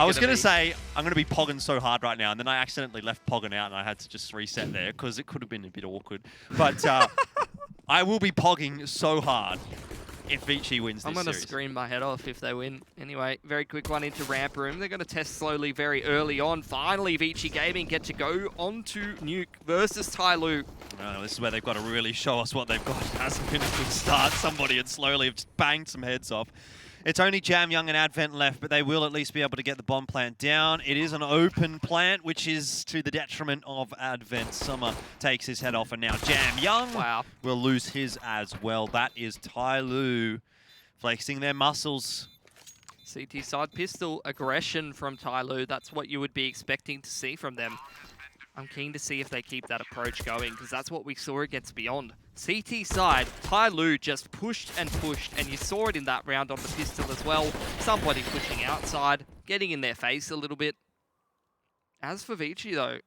I was going to say, I'm going to be pogging so hard right now, and then I accidentally left pogging out, and I had to just reset there, because it could have been a bit awkward. But I will be pogging so hard if ViCi wins this I'm going to series. scream my head off if they win. Anyway, very quick one into ramp room. They're going to test slowly very early on. Finally, ViCi Gaming get to go onto Nuke versus TYLOO. This is where they've got to really show us what they've got. It hasn't been a good start. Somebody had slowly just banged some heads off. It's only Jam Young and Advent left, but they will at least be able to get the bomb plant down. It is an open plant, which is to the detriment of Advent. Summer takes his head off, and now Jam Young will lose his as well. That is TYLOO flexing their muscles. CT side pistol aggression from TYLOO. That's what you would be expecting to see from them. I'm keen to see if they keep that approach going, because that's what we saw against Beyond. CT side, TYLOO just pushed, and you saw it in that round on the pistol as well. Somebody pushing outside, getting in their face a little bit. As for ViCi though,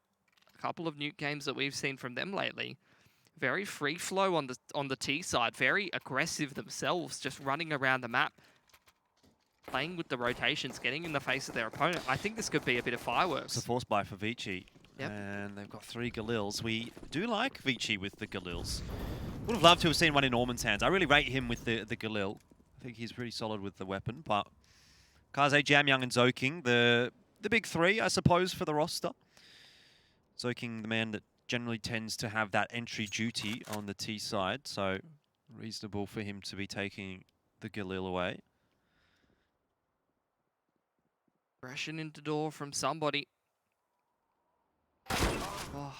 a couple of Nuke games that we've seen from them lately, very free flow on the T side, very aggressive themselves, just running around the map, playing with the rotations, getting in the face of their opponent. I think this could be a bit of fireworks. It's a force buy for ViCi. Yep. And they've got 3 Galils. We do like ViCi with the Galils. Would have loved to have seen one in Orman's hands. I really rate him with the Galil. I think he's pretty solid with the weapon. But Kaze, Jam Young, and Zoking, the big 3, I suppose, for the roster. Zoking, the man that generally tends to have that entry duty on the T side. So reasonable for him to be taking the Galil away. Aggression into door from somebody. Oh,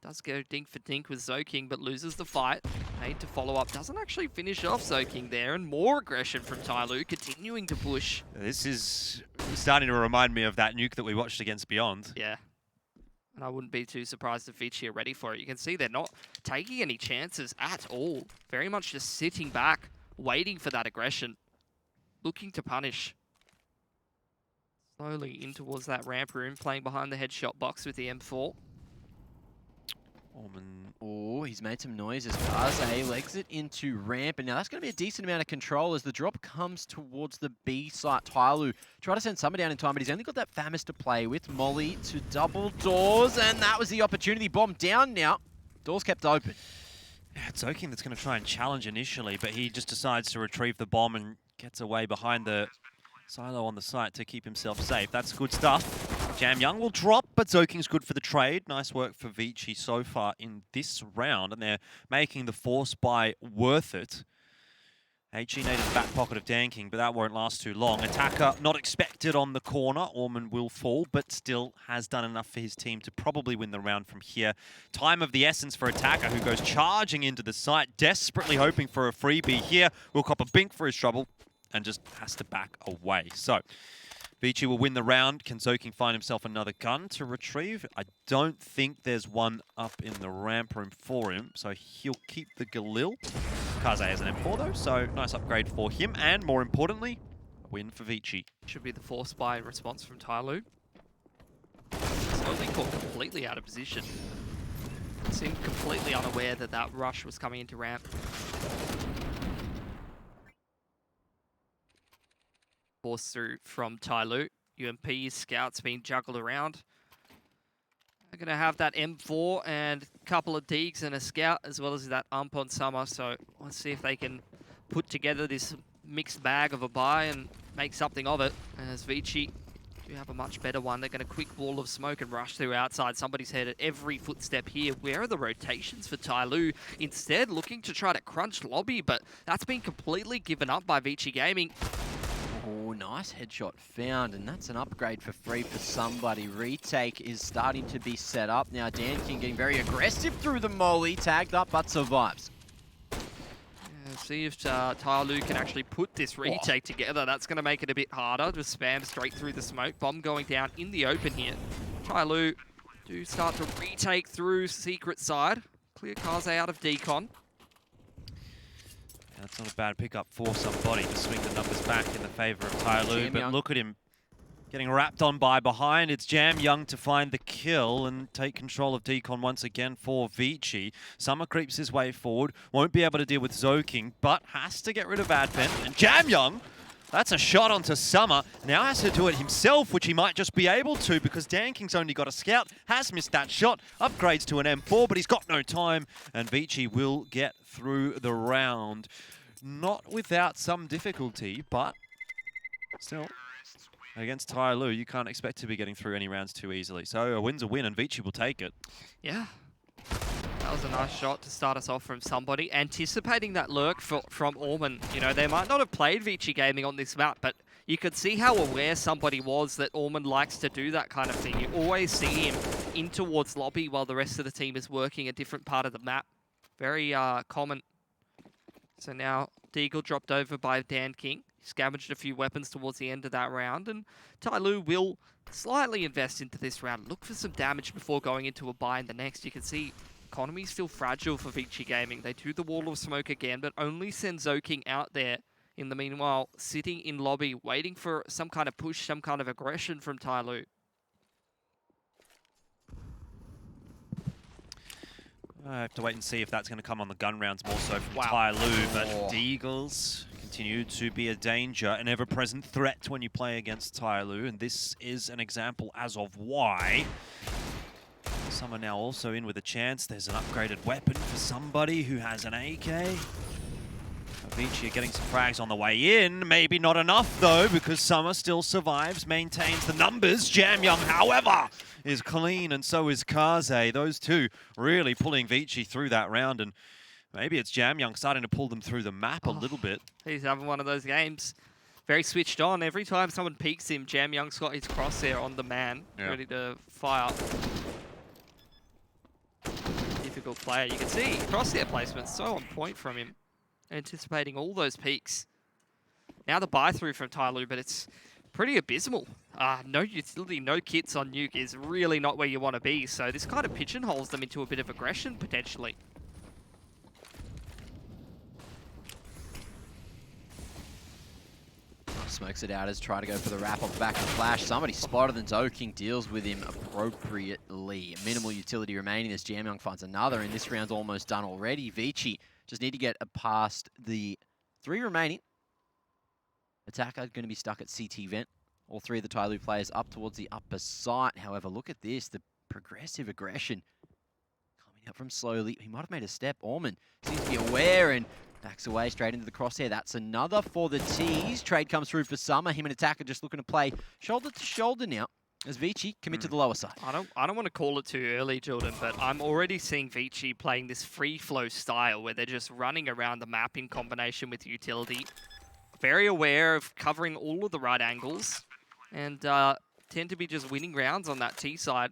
does go dink for dink with Zoking, but loses the fight. Made to follow up. Doesn't actually finish off Zoking there, and more aggression from TYLOO, continuing to push. This is starting to remind me of that nuke that we watched against Beyond. Yeah. And I wouldn't be too surprised if ViCi are ready for it. You can see they're not taking any chances at all. Very much just sitting back, waiting for that aggression. Looking to punish. Slowly in towards that ramp room, playing behind the headshot box with the M4. Orman, oh, he's made some noises. Kaze legs it into ramp, and now that's going to be a decent amount of control as the drop comes towards the B site. TYLOO try to send Summer down in time, but he's only got that Famous to play with. Molly to double doors, and that was the opportunity. Bomb down now. Doors kept open. Yeah, it's Zoking that's going to try and challenge initially, but he just decides to retrieve the bomb and gets away behind the silo on the site to keep himself safe. That's good stuff. Jam Young will drop, but Zoking's good for the trade. Nice work for ViCi so far in this round, and they're making the force buy worth it. HE native the back pocket of Danking, but that won't last too long. Attacker not expected on the corner. Orman will fall, but still has done enough for his team to probably win the round from here. Time of the essence for Attacker, who goes charging into the site, desperately hoping for a freebie here. Will cop a bink for his trouble and just has to back away. So ViCi will win the round. Can Zoking find himself another gun to retrieve? I don't think there's one up in the ramp room for him, so he'll keep the Galil. Kaze has an M4 though, so nice upgrade for him, and more importantly, a win for ViCi. Should be the force buy response from TYLOO. Slowly caught completely out of position. Seemed completely unaware that that rush was coming into ramp. Force through from TYLOO. UMP's scouts being juggled around. They're going to have that M4 and a couple of Deegs and a scout, as well as that ump on Summer. So let's see if they can put together this mixed bag of a buy and make something of it. As ViCi do have a much better one. They're going to quick wall of smoke and rush through outside. Somebody's head at every footstep here. Where are the rotations for TYLOO? Instead, looking to try to crunch lobby, but that's been completely given up by ViCi Gaming. Oh, nice headshot found, and that's an upgrade for free for somebody. Retake is starting to be set up. Now Danking getting very aggressive through the molly, tagged up but survives. Yeah, see if TYLOO can actually put this retake together. That's going to make it a bit harder. Just spam straight through the smoke. Bomb going down in the open here. TYLOO do start to retake through secret side. Clear Kaze out of decon. That's not a bad pickup for somebody to swing the numbers back in the favour of TYLOO, but look at him getting wrapped on by behind. It's Jam Young to find the kill and take control of decon once again for ViCi. Summer creeps his way forward, won't be able to deal with Zoking, but has to get rid of Advent, and Jam Young That's a shot onto Summer. Now has to do it himself, which he might just be able to because Danking's only got a scout, has missed that shot, upgrades to an M4, but he's got no time, and ViCi will get through the round. Not without some difficulty, but still, against TYLOO, you can't expect to be getting through any rounds too easily. So a win's a win, and ViCi will take it. Yeah. That was a nice shot to start us off from somebody. Anticipating that lurk from Orman. You know, they might not have played ViCi Gaming on this map, but you could see how aware somebody was that Orman likes to do that kind of thing. You always see him in towards lobby while the rest of the team is working a different part of the map. Very common. So now Deagle dropped over by Dan King. Scavenged a few weapons towards the end of that round, and TYLOO will slightly invest into this round. Look for some damage before going into a buy in the next. You can see economies feel fragile for ViCi Gaming. They do the wall of smoke again, but only send Zoking out there. In the meanwhile, sitting in lobby, waiting for some kind of push, some kind of aggression from TYLOO. I have to wait and see if that's going to come on the gun rounds more so from Wow. TYLOO, but Deagles continue to be a danger, an ever-present threat when you play against TYLOO, and this is an example as of why. Some are now also in with a chance. There's an upgraded weapon for somebody who has an AK. ViCi are getting some frags on the way in. Maybe not enough, though, because Summer still survives, maintains the numbers. Jamyoung, however, is clean, and so is Kaze. Those two really pulling ViCi through that round, and maybe it's Jamyoung starting to pull them through the map a little bit. He's having one of those games. Very switched on. Every time someone peeks him, Jamyoung's got his crosshair on the man, ready to fire. Difficult player. You can see crosshair placement so on point from him. Anticipating all those peaks. Now the buy through from TYLOO, but it's pretty abysmal. No utility, no kits on Nuke is really not where you want to be, so this kind of pigeonholes them into a bit of aggression potentially. Smokes it out as trying to go for the wrap off the back of the flash. Somebody spotted and Zoking deals with him appropriately. Minimal utility remaining as Jamyoung finds another, and this round's almost done already. ViCi just need to get past the 3 remaining. Attacker going to be stuck at CT vent. All 3 of the TYLOO players up towards the upper site. However, look at this, the progressive aggression coming up from slowly. He might have made a step. Orman seems to be aware and backs away straight into the crosshair. That's another for the T's. Trade comes through for Summer. Him and Attacker just looking to play shoulder to shoulder now as ViCi commit to the lower side. I don't want to call it too early, Jordan, but I'm already seeing ViCi playing this free flow style where they're just running around the map in combination with utility. Very aware of covering all of the right angles and tend to be just winning rounds on that T side.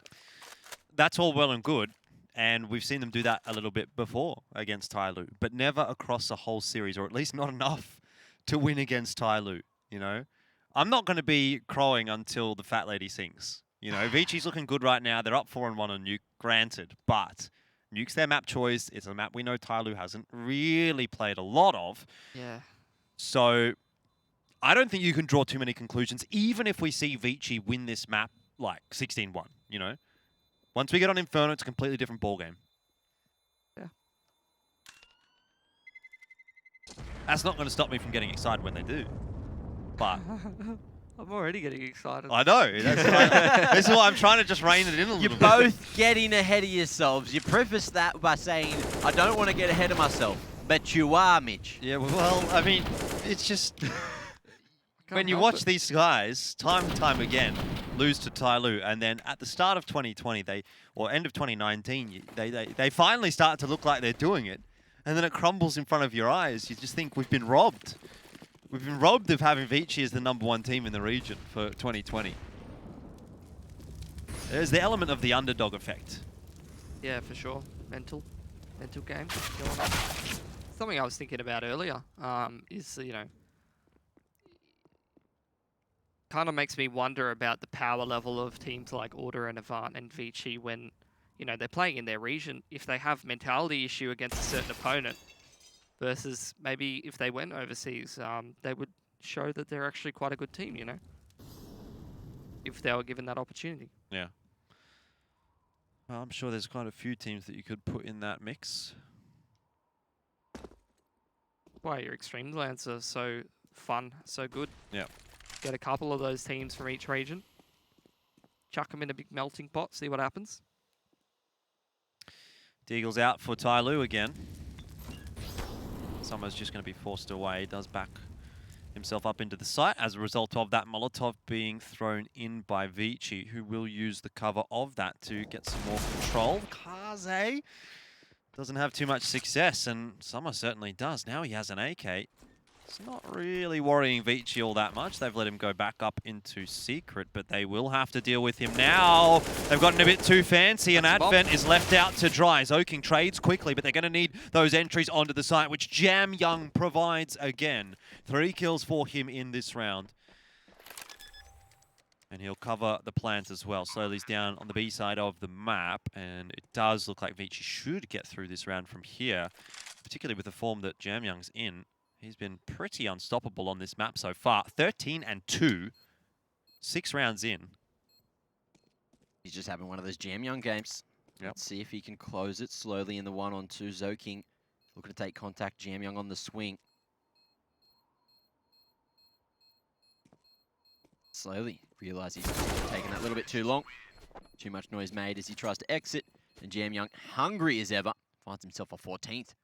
That's all well and good, and we've seen them do that a little bit before against TYLOO, but never across a whole series, or at least not enough to win against TYLOO, you know? I'm not going to be crowing until the fat lady sings. You know, ViCi's looking good right now. They're up 4-1 on Nuke, granted, but Nuke's their map choice. It's a map we know TYLOO hasn't really played a lot of. Yeah. So I don't think you can draw too many conclusions, even if we see ViCi win this map like 16-1, you know? Once we get on Inferno, it's a completely different ballgame. Yeah. That's not going to stop me from getting excited when they do. But I'm already getting excited. I know. This is why I'm trying to just rein it in a little You're bit. both getting ahead of yourselves. You preface that by saying, I don't want to get ahead of myself. But you are, Mitch. Yeah, well, I mean, it's just... when you watch these guys, time and time again, lose to TYLOO, and then at the start of 2020, or end of 2019, they finally start to look like they're doing it, and then it crumbles in front of your eyes. You just think we've been robbed. We've been robbed of having ViCi as the #1 team in the region for 2020. There's the element of the underdog effect. Yeah, for sure. Mental game going on. Something I was thinking about earlier is, you know, kind of makes me wonder about the power level of teams like Order and Avant and ViCi when, you know, they're playing in their region. If they have mentality issue against a certain opponent versus maybe if they went overseas, they would show that they're actually quite a good team, you know, if they were given that opportunity. Yeah. Well, I'm sure there's quite a few teams that you could put in that mix. Why your extreme lands are so fun, so good. Yeah. Get a couple of those teams from each region. Chuck them in a big melting pot, see what happens. Deagle's out for TYLOO again. Summer's just going to be forced away. Does back himself up into the site as a result of that Molotov being thrown in by ViCi, who will use the cover of that to get some more control. Kaze doesn't have too much success, and Summer certainly does. Now he has an AK. It's not really worrying ViCi all that much. They've let him go back up into secret, but they will have to deal with him now. They've gotten a bit too fancy, and Advent is left out to dry. Zoking trades quickly, but they're going to need those entries onto the site, which Jam Young provides again. 3 kills for him in this round. And he'll cover the plant as well. Slowly's down on the B side of the map, and it does look like ViCi should get through this round from here, particularly with the form that Jam Young's in. He's been pretty unstoppable on this map so far. 13-2, 6 rounds in. He's just having one of those Jam Young games. Yep. Let's see if he can close it slowly in the 1-on-2. Zoking looking to take contact. Jam Young on the swing. Slowly realise he's taking that little bit too long. Too much noise made as he tries to exit. And Jam Young, hungry as ever, finds himself a 14th.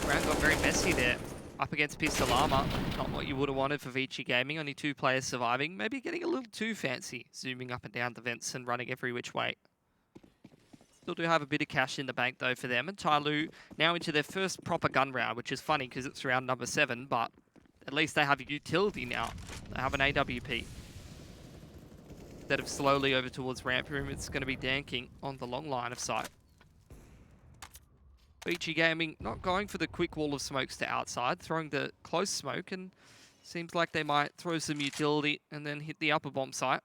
Round got very messy there. Up against Pistol Armor. Not what you would have wanted for ViCi Gaming. Only 2 players surviving. Maybe getting a little too fancy. Zooming up and down the vents and running every which way. Still do have a bit of cash in the bank though for them. And TYLOO now into their first proper gun round, which is funny because it's round number 7, but at least they have a utility now. They have an AWP. Instead of slowly over towards ramp room, it's going to be danking on the long line of sight. ViCi Gaming not going for the quick wall of smokes to outside, throwing the close smoke, and seems like they might throw some utility and then hit the upper bomb site.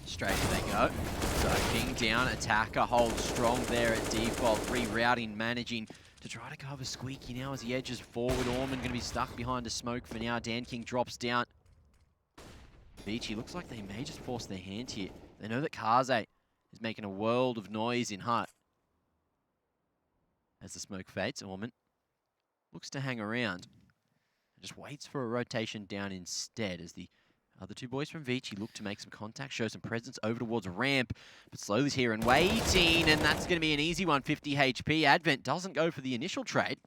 Straight they go. So King down, attacker holds strong there at default, rerouting, managing to try to cover Squeaky now as he edges forward. Orman going to be stuck behind a smoke for now. Dan King drops down. ViCi looks like they may just force their hand here. They know that Kaze is making a world of noise in hut. As the smoke fades, Orman looks to hang around. Just waits for a rotation down instead as the other 2 boys from ViCi look to make some contact, show some presence over towards ramp, but Slowly's here and waiting, and that's going to be an easy one, 50 HP. Advent doesn't go for the initial trade.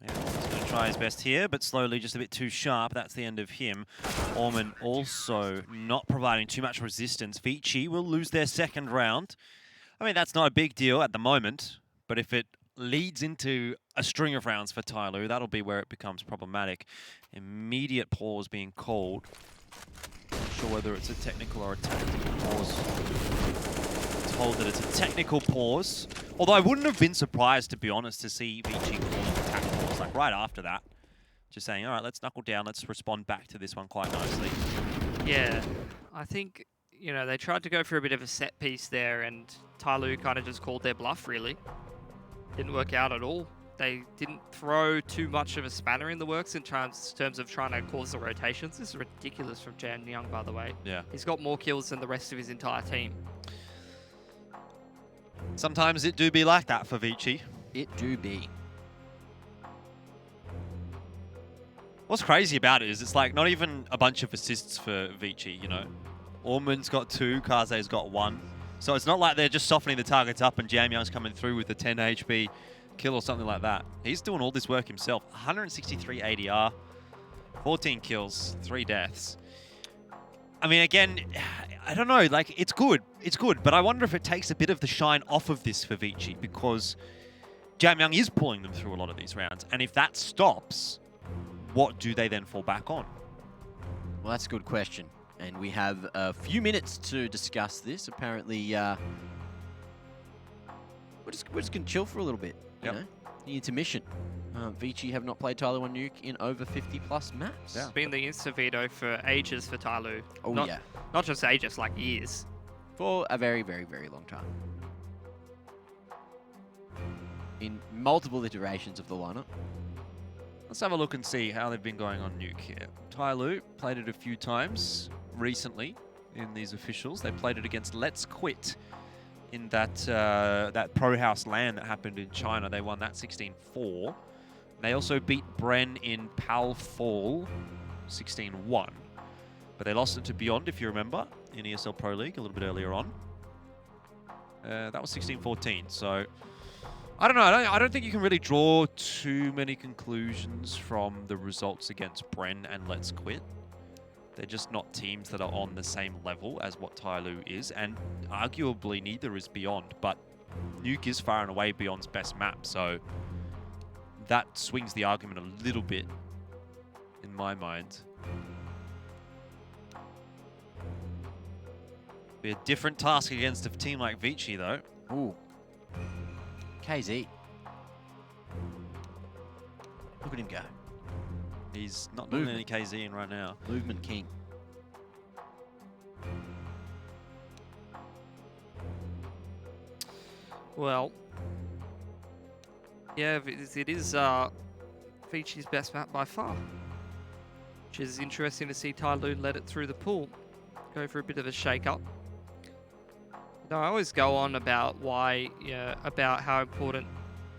Yeah, he's going to try his best here, but Slowly just a bit too sharp. That's the end of him. Orman also not providing too much resistance. ViCi will lose their 2nd round. I mean, that's not a big deal at the moment, but if it leads into a string of rounds for TYLOO, that'll be where it becomes problematic. Immediate pause being called. Not sure whether it's a technical or a tactical pause. Told that it's a technical pause. Although I wouldn't have been surprised, to be honest, to see ViCi calling a tactical pause like right after that. Just saying, all right, let's knuckle down, let's respond back to this one quite nicely. Yeah, I think, you know, they tried to go for a bit of a set piece there, and TYLOO kind of just called their bluff, really. Didn't work out at all. They didn't throw too much of a spanner in the works in terms of trying to cause the rotations. This is ridiculous from Jam Young, by the way. Yeah. He's got more kills than the rest of his entire team. Sometimes it do be like that for ViCi. It do be. What's crazy about it is it's like not even a bunch of assists for ViCi, you know. Orman's got 2, Kaze's got 1. So it's not like they're just softening the targets up and Jam Young's coming through with the 10 HP kill or something like that. He's doing all this work himself. 163 ADR, 14 kills, 3 deaths. I mean, again, I don't know, like, it's good, but I wonder if it takes a bit of the shine off of this for ViCi, because Jam Young is pulling them through a lot of these rounds, and if that stops, what do they then fall back on? Well, that's a good question, and we have a few minutes to discuss this. Apparently, we're just going to chill for a little bit, you know? The intermission. ViCi have not played TYLOO on Nuke in over 50+ maps. It's been the insta-veto for ages for TYLOO. Oh, yeah. Not just ages, like years. For a very, very, very long time. In multiple iterations of the lineup. Let's have a look and see how they've been going on Nuke here. TYLOO played it a few times. recently in these officials. They played it against Let's Quit in that that Pro House LAN that happened in China. They won that 16-4. They also beat Bren in Pal Fall 16-1. But they lost it to Beyond, if you remember, in ESL Pro League a little bit earlier on. That was 16-14. So I don't know. I don't think you can really draw too many conclusions from the results against Bren and Let's Quit. They're just not teams that are on the same level as what TYLOO is, and arguably neither is Beyond, but Nuke is far and away Beyond's best map, so that swings the argument a little bit in my mind. Be a different task against a team like ViCi, though. Ooh. KZ. Look at him go. He's not doing any KZ in right now. Movement king. Well, yeah, it is ViCi's best map by far, which is interesting to see TYLOO let it through the pool, go for a bit of a shake-up. No, I always go on about about how important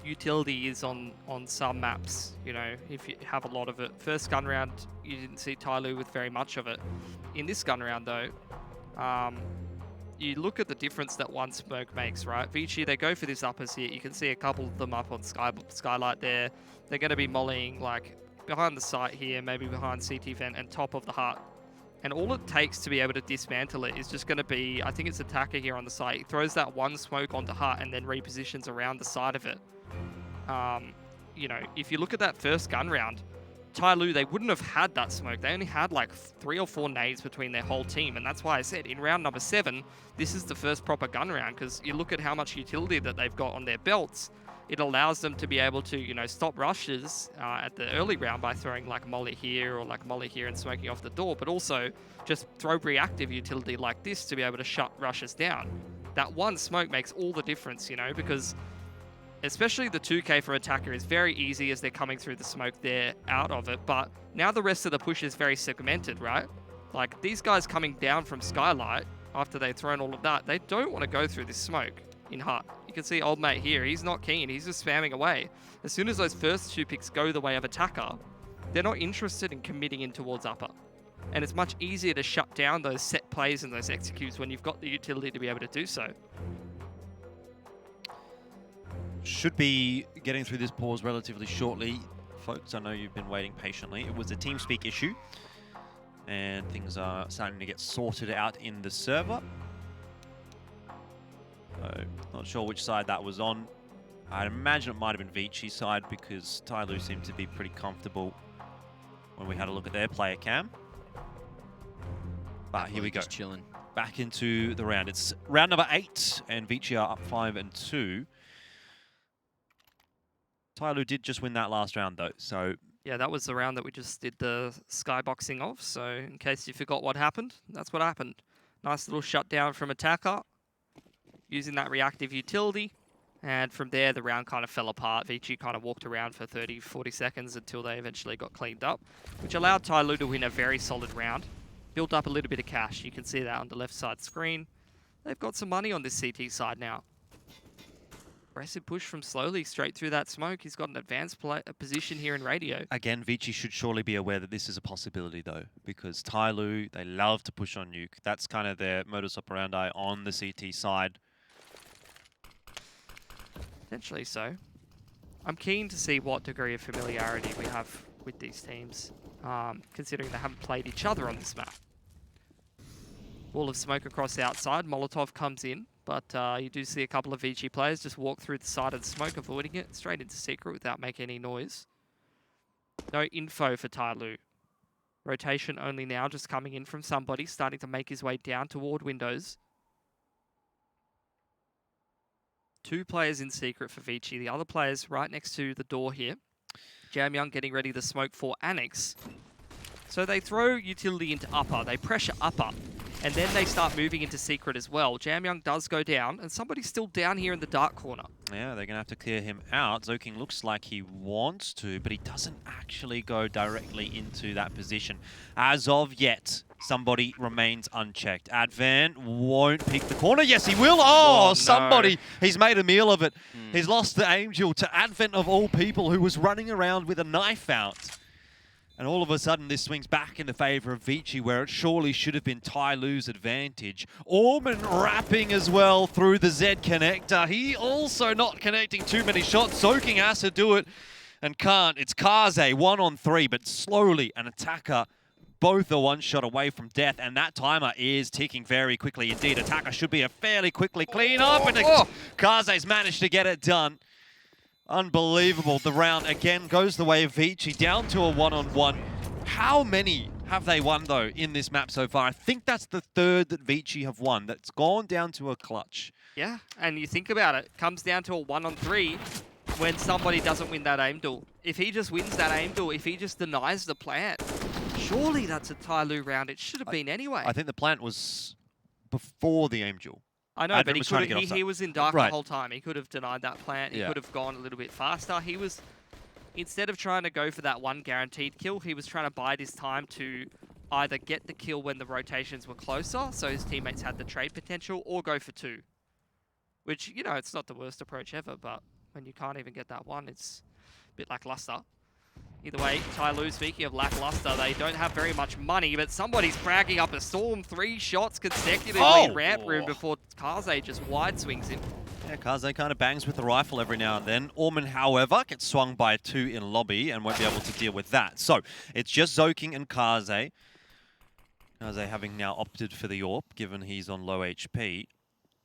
utility is on some maps. You know, if you have a lot of it. First gun round, you didn't see TYLOO with very much of it. In this gun round, though, you look at the difference that one smoke makes, right? ViCi, they go for this uppers here. You can see a couple of them up on Skylight there. They're going to be mollying like behind the site here, maybe behind CT vent and top of the hut. And all it takes to be able to dismantle it is just going to be, I think it's Attacker here on the site. He throws that one smoke onto hut and then repositions around the side of it. You know, if you look at that first gun round, TYLOO, they wouldn't have had that smoke. They only had like 3 or 4 nades between their whole team. And that's why I said in round number 7, this is the first proper gun round, because you look at how much utility that they've got on their belts. It allows them to be able to, you know, stop rushes at the early round by throwing like molly here or like molly here and smoking off the door, but also just throw reactive utility like this to be able to shut rushes down. That one smoke makes all the difference, you know, because especially the 2K for Attacker is very easy as they're coming through the smoke, they're out of it, but now the rest of the push is very segmented, right? Like these guys coming down from Skylight after they've thrown all of that, they don't want to go through this smoke in hut. You can see old mate here, he's not keen, he's just spamming away. As soon as those first 2 picks go the way of Attacker, they're not interested in committing in towards upper. And it's much easier to shut down those set plays and those executes when you've got the utility to be able to do so. Should be getting through this pause relatively shortly, folks. I know you've been waiting patiently. It was a TeamSpeak issue, and things are starting to get sorted out in the server. So, not sure which side that was on. I'd imagine it might have been ViCi's side because TYLOO seemed to be pretty comfortable when we had a look at their player cam. But here we go. Just chilling. Back into the round. It's round number 8, and ViCi are up 5-2. TYLOO did just win that last round, though, so... Yeah, that was the round that we just did the skyboxing of, so in case you forgot what happened, that's what happened. Nice little shutdown from Attacker, using that reactive utility, and from there the round kind of fell apart. ViCi kind of walked around for 30-40 seconds until they eventually got cleaned up, which allowed TYLOO to win a very solid round. Built up a little bit of cash, you can see that on the left side screen. They've got some money on this CT side now. Aggressive push from Slowly straight through that smoke. He's got an advanced position here in radio. Again, ViCi should surely be aware that this is a possibility, though, because TYLOO, they love to push on Nuke. That's kind of their modus operandi on the CT side. Potentially so. I'm keen to see what degree of familiarity we have with these teams, considering they haven't played each other on this map. Wall of smoke across the outside. Molotov comes in. But you do see a couple of ViCi players just walk through the side of the smoke, avoiding it, straight into secret without making any noise. No info for TYLOO. Rotation only now, just coming in from somebody, starting to make his way down toward windows. 2 players in secret for ViCi. The other players right next to the door here. Jam Young getting ready to smoke for Annex. So they throw utility into upper. They pressure upper. And then they start moving into secret as well. Jamyoung does go down, and somebody's still down here in the dark corner. Yeah, they're going to have to clear him out. Zoking looks like he wants to, but he doesn't actually go directly into that position. As of yet, somebody remains unchecked. Advan won't pick the corner. Yes, he will. Oh, no. Somebody. He's made a meal of it. He's lost the Angel to Advent of all people, who was running around with a knife out. And all of a sudden, this swings back in the favor of ViCi, where it surely should have been TYLOO's advantage. Orman wrapping as well through the Z connector. He also not connecting too many shots. Soaking has to do it and can't. It's Kaze 1-on-3, but slowly an attacker. Both are one shot away from death, and that timer is ticking very quickly indeed. Attacker should be a fairly quickly clean up, and Kaze's managed to get it done. Unbelievable. The round again goes the way of ViCi, down to a 1-on-1. How many have they won, though, in this map so far? I think that's the third that ViCi have won. That's gone down to a clutch. Yeah, and you think about it, comes down to a 1-on-3 when somebody doesn't win that aim duel. If he just wins that aim duel, if he just denies the plant, surely that's a TYLOO round. It should have been anyway. I think the plant was before the aim duel. I know, Advent but was he was in dark Right. the whole time. He could have denied that plant. He could have gone a little bit faster. He was, instead of trying to go for that one guaranteed kill, he was trying to bide his time to either get the kill when the rotations were closer, so his teammates had the trade potential, or go for 2. Which, you know, it's not the worst approach ever, but when you can't even get that one, it's a bit lackluster. Either way, TYLOO, speaking of lackluster, they don't have very much money, but somebody's bragging up a storm. 3 shots consecutively in ramp room before Kaze just wide swings him. Yeah, Kaze kind of bangs with the rifle every now and then. Orman, however, gets swung by 2 in lobby and won't be able to deal with that. So, it's just Zoking and Kaze. Kaze having now opted for the AWP, given he's on low HP.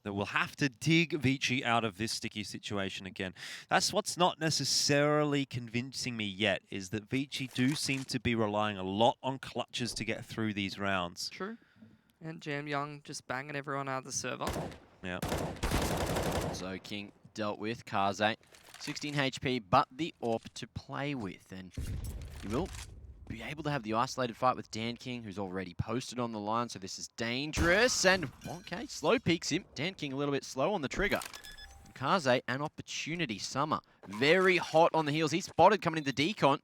That will have to dig ViCi out of this sticky situation again. That's what's not necessarily convincing me yet, is that ViCi do seem to be relying a lot on clutches to get through these rounds. True. And Jamyoung just banging everyone out of the server. Yeah. Zoking dealt with Kaze. 16 HP, but the AWP to play with. And he will be able to have the isolated fight with Dan King, who's already posted on the line, so this is dangerous. And, okay, slow peeks him. Dan King a little bit slow on the trigger. Kaze, an opportunity. Summer, very hot on the heels. He's spotted coming into decon.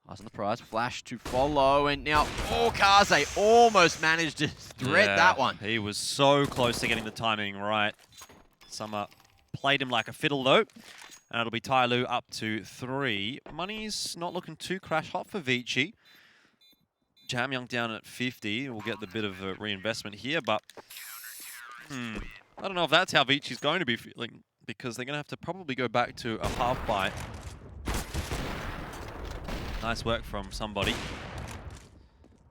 Eyes on the prize, flash to follow, and now, Kaze almost managed to thread that one. He was so close to getting the timing right. Summer played him like a fiddle, though. And it'll be TYLOO up to 3. Money's not looking too crash hot for ViCi. Jamyoung down at 50. We'll get the bit of a reinvestment here, but I don't know if that's how ViCi's going to be feeling, because they're going to have to probably go back to a half buy. Nice work from somebody.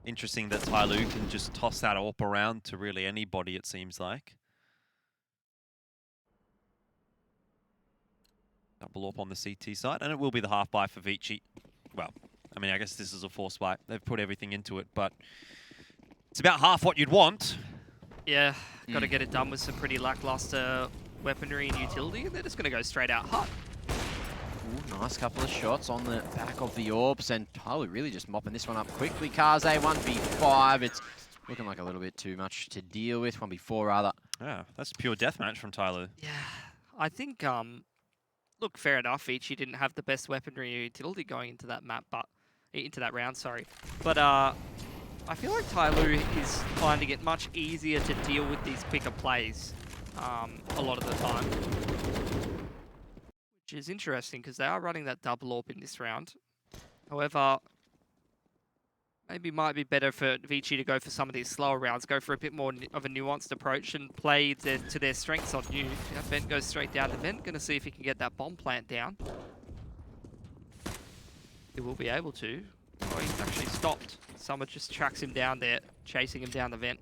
Interesting that TYLOO can just toss that AWP around to really anybody, it seems like. Double AWP on the CT side, and it will be the half buy for ViCi. Well, I mean, I guess this is a force buy. They've put everything into it, but it's about half what you'd want. Yeah, got to get it done with some pretty lackluster weaponry and utility, and they're just going to go straight out hot. Ooh, nice couple of shots on the back of the AWPs, and TYLOO really just mopping this one up quickly. Kaze 1v5. It's looking like a little bit too much to deal with. 1v4 rather. Yeah, that's pure deathmatch from TYLOO. Yeah, I think look, fair enough. ViCi didn't have the best weaponry or utility going into that map, but into that round, sorry. But I feel like TYLOO is finding it much easier to deal with these quicker plays a lot of the time, which is interesting because they are running that double AWP in this round. However, maybe might be better for ViCi to go for some of these slower rounds, go for a bit more of a nuanced approach and play to their strengths on Nuke. Vent goes straight down to Vent, going to see if he can get that bomb plant down. He will be able to. Oh, he's actually stopped. Summer just tracks him down there, chasing him down the Vent.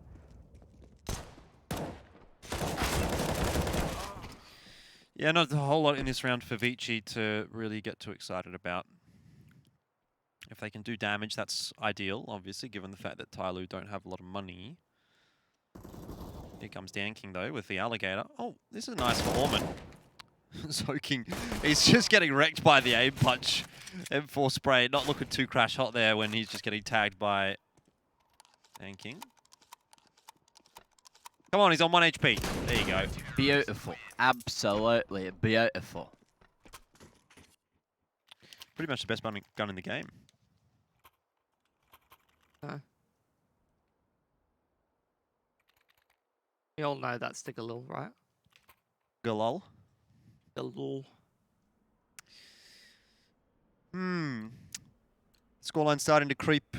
Yeah, not a whole lot in this round for ViCi to really get too excited about. If they can do damage, that's ideal, obviously, given the fact that TYLOO don't have a lot of money. Here comes Dan King, though, with the alligator. Oh, this is nice for Orman. Zoking, he's just getting wrecked by the aim punch. M4 spray, not looking too crash hot there when he's just getting tagged by Dan King. Come on, he's on 1 HP. There you go. Beautiful. Absolutely beautiful. Pretty much the best gun in the game. We all know that's the TYLOO, right? Galol. TYLOO. Scoreline starting to creep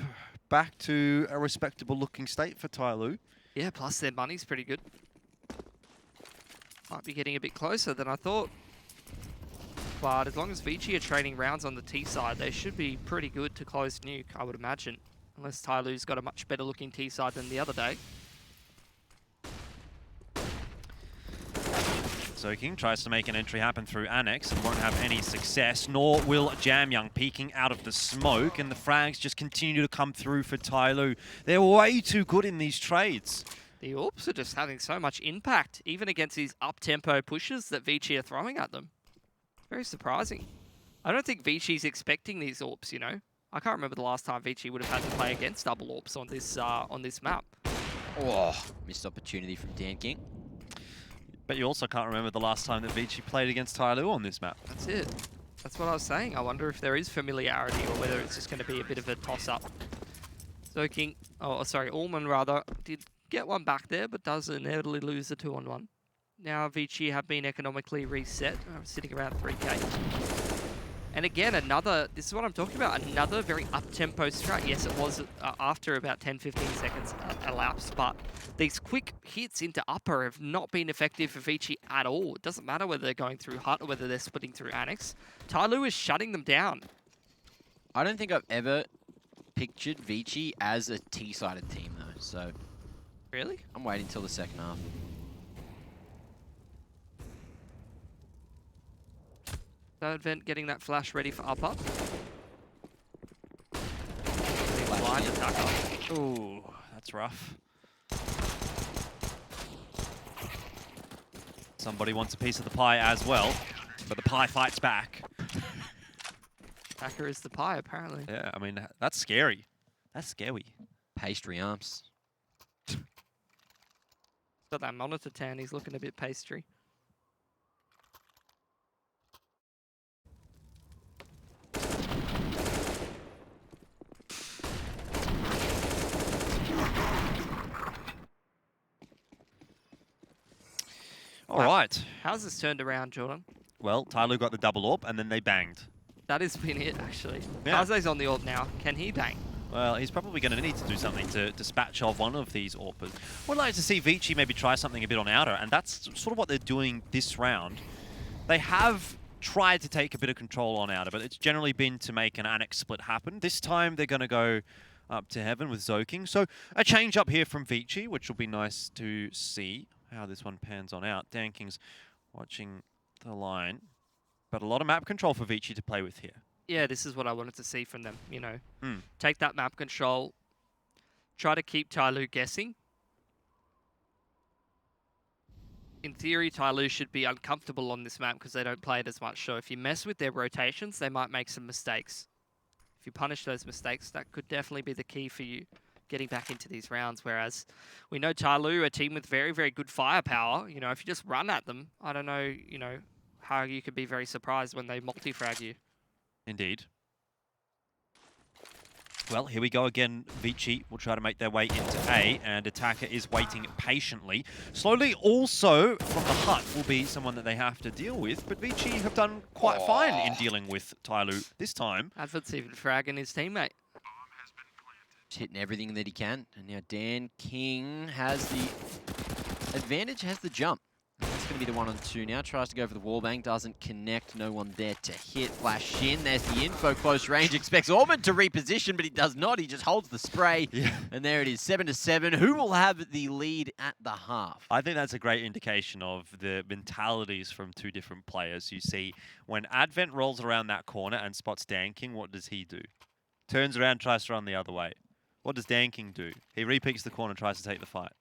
back to a respectable looking state for TYLOO. Yeah, plus their money's pretty good. Might be getting a bit closer than I thought. But as long as ViCi are trading rounds on the T side, they should be pretty good to close Nuke, I would imagine. Unless TYLOO's got a much better looking T side than the other day. Soaking tries to make an entry happen through Annex and won't have any success, nor will Jamyoung peeking out of the smoke, and the frags just continue to come through for TYLOO. They're way too good in these trades. The AWPs are just having so much impact, even against these up-tempo pushes that ViCi are throwing at them. Very surprising. I don't think ViCi's expecting these AWPs, you know? I can't remember the last time ViCi would have had to play against double AWPs on this map. Oh, missed opportunity from Dan King. But you also can't remember the last time that ViCi played against TYLOO on this map. That's it. That's what I was saying. I wonder if there is familiarity or whether it's just going to be a bit of a toss-up. Soaking, oh sorry, Allman rather, did get one back there, but does inevitably lose the 2-on-1. Now ViCi have been economically reset, sitting around 3k. And again, this is what I'm talking about, another very up-tempo strat. Yes, it was after about 10-15 seconds elapsed, but these quick hits into upper have not been effective for ViCi at all. It doesn't matter whether they're going through Hut or whether they're splitting through Annex. TYLOO is shutting them down. I don't think I've ever pictured ViCi as a T-sided team, though, so... Really? I'm waiting till the second half. Third vent getting that flash ready for up. Flash Blind in. attacker. Ooh, that's rough. Somebody wants a piece of the pie as well, but the pie fights back. Attacker is the pie, apparently. Yeah, I mean, that's scary. That's scary. Pastry arms. Got that monitor tan, he's looking a bit pastry. All right. How's this turned around, Jordan? Well, TYLOO got the double AWP, and then they banged. That has been it, actually. Yeah. Kaze's on the AWP now. Can he bang? Well, he's probably going to need to do something to dispatch off one of these AWPers. Would like to see ViCi maybe try something a bit on outer, and that's sort of what they're doing this round. They have tried to take a bit of control on outer, but it's generally been to make an Annex split happen. This time they're going to go up to heaven with Zoking. So a change up here from ViCi, which will be nice to see how this one pans on out. Danking's watching the line, but a lot of map control for ViCi to play with here. Yeah, this is what I wanted to see from them, you know. Take that map control, try to keep TYLOO guessing. In theory, TYLOO should be uncomfortable on this map because they don't play it as much. So if you mess with their rotations, they might make some mistakes. If you punish those mistakes, that could definitely be the key for you getting back into these rounds. Whereas we know TYLOO, a team with very, very good firepower. You know, if you just run at them, I don't know, you know, how you could be very surprised when they multi-frag you. Indeed. Well, here we go again. ViCi will try to make their way into A, and Attacker is waiting patiently. Slowly also, from the Hut, will be someone that they have to deal with, but ViCi have done quite fine in dealing with TYLOO this time. Advert's even fragging his teammate. Just hitting everything that he can. And now Dan King has the advantage, has the jump. That's going to be the 1-on-2 now. Tries to go for the wallbang, doesn't connect. No one there to hit. Flash in. There's the info. Close range. Expects Orban to reposition, but he does not. He just holds the spray. Yeah. And there it is, 7-7. Who will have the lead at the half? I think that's a great indication of the mentalities from two different players. You see, when Advent rolls around that corner and spots Danking, what does he do? Turns around, tries to run the other way. What does Danking do? He re-peeks the corner and tries to take the fight.